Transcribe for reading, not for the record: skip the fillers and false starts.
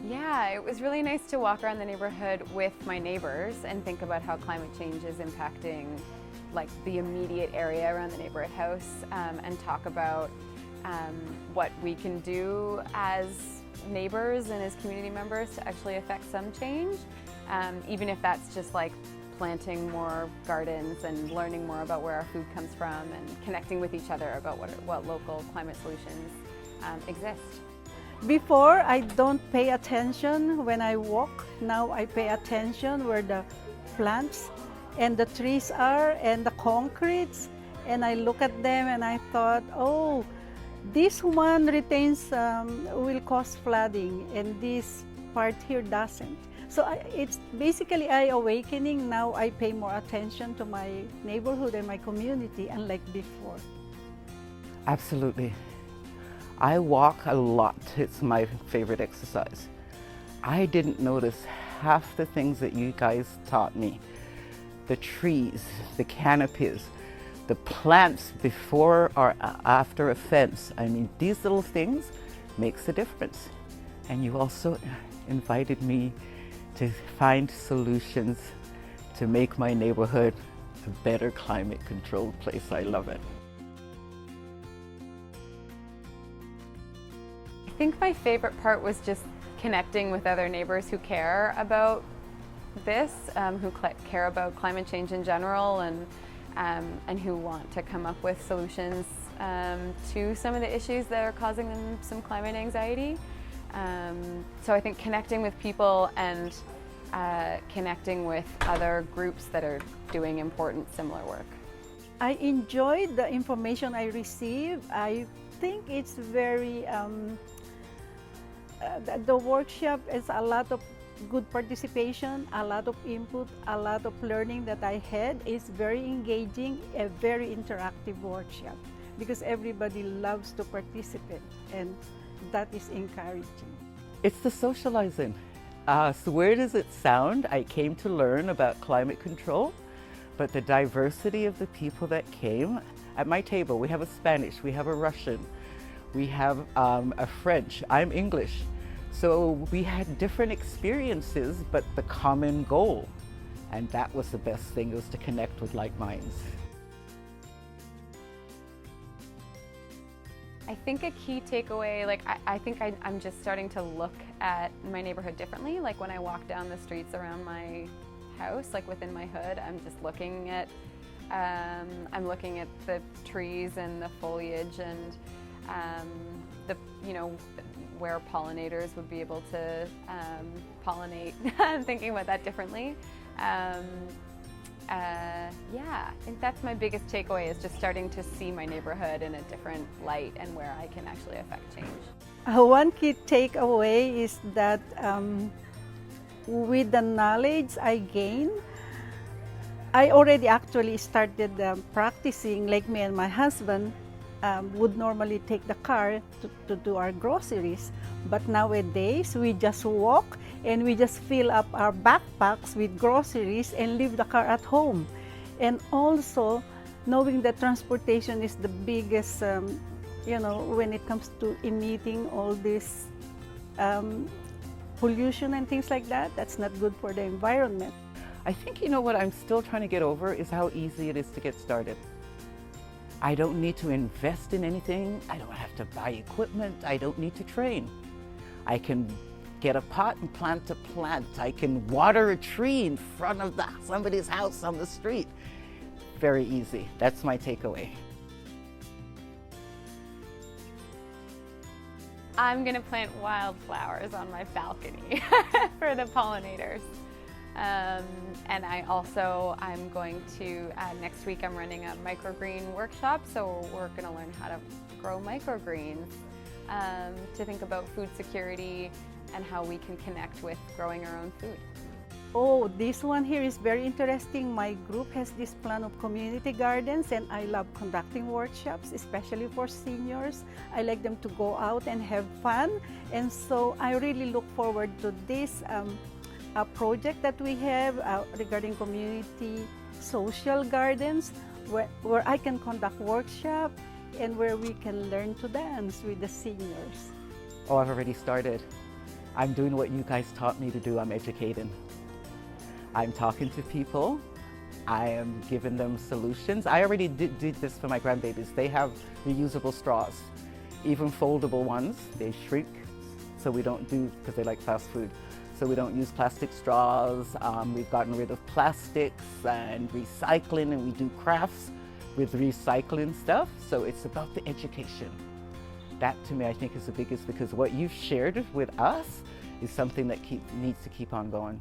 Yeah, it was really nice to walk around the neighborhood with my neighbors and think about how climate change is impacting like the immediate area around the neighborhood house, and talk about what we can do as neighbors and as community members to actually affect some change, even if that's just like planting more gardens and learning more about where our food comes from and connecting with each other about what local climate solutions exist. Before, I don't pay attention when I walk. Now I pay attention where the plants and the trees are and the concretes, and I look at them and I thought, oh, this one retains, will cause flooding, and this part here doesn't. So it's basically eye-awakening. Now I pay more attention to my neighborhood and my community, unlike before. Absolutely. I walk a lot. It's my favorite exercise. I didn't notice half the things that you guys taught me. The trees, the canopies, the plants before or after a fence. I mean, these little things makes a difference. And you also invited me to find solutions to make my neighborhood a better climate controlled place. I love it. I think my favorite part was just connecting with other neighbors who care about this, who care about climate change in general, and who want to come up with solutions to some of the issues that are causing them some climate anxiety. So I think connecting with people and connecting with other groups that are doing important similar work. I enjoyed the information I received. I think it's very, the workshop is a lot of good participation, a lot of input, a lot of learning that I had. It's very engaging, a very interactive workshop because everybody loves to participate, and that is encouraging. It's the socializing. So weird as it sound, I came to learn about climate control, but the diversity of the people that came at my table, we have a Spanish, we have a Russian, we have a French, I'm English. So we had different experiences, but the common goal. And that was the best thing, was to connect with like minds. I think a key takeaway, like I think I'm just starting to look at my neighborhood differently. Like when I walk down the streets around my house, like within my hood, I'm just looking at, I'm looking at the trees and the foliage and the, you know, where pollinators would be able to pollinate. I'm thinking about that differently. Yeah, I think that's my biggest takeaway, is just starting to see my neighborhood in a different light and where I can actually affect change. One key takeaway is that with the knowledge I gain, I already actually started practicing, like me and my husband would normally take the car to do our groceries. But nowadays, we just walk and we just fill up our backpacks with groceries and leave the car at home. And also, knowing that transportation is the biggest, you know, when it comes to emitting all this pollution and things like that, that's not good for the environment. I think, you know, what I'm still trying to get over is how easy it is to get started. I don't need to invest in anything. I don't have to buy equipment. I don't need to train. I can get a pot and plant a plant. I can water a tree in front of somebody's house on the street. Very easy. That's my takeaway. I'm gonna plant wildflowers on my balcony for the pollinators. And I'm going to, next week I'm running a microgreen workshop, so we're gonna learn how to grow microgreens, to think about food security and how we can connect with growing our own food. Oh, this one here is very interesting. My group has this plan of community gardens, and I love conducting workshops, especially for seniors. I like them to go out and have fun, and so I really look forward to this project that we have regarding community social gardens, where I can conduct workshops and where we can learn to dance with the seniors. Oh, I've already started. I'm doing what you guys taught me to do. I'm educating. I'm talking to people. I am giving them solutions. I already did this for my grandbabies. They have reusable straws, even foldable ones. They shrink, so we don't do, because they like fast food, so we don't use plastic straws. We've gotten rid of plastics and recycling, and we do crafts with recycling stuff. So it's about the education. That to me I think is the biggest, because what you've shared with us is something that needs to keep on going.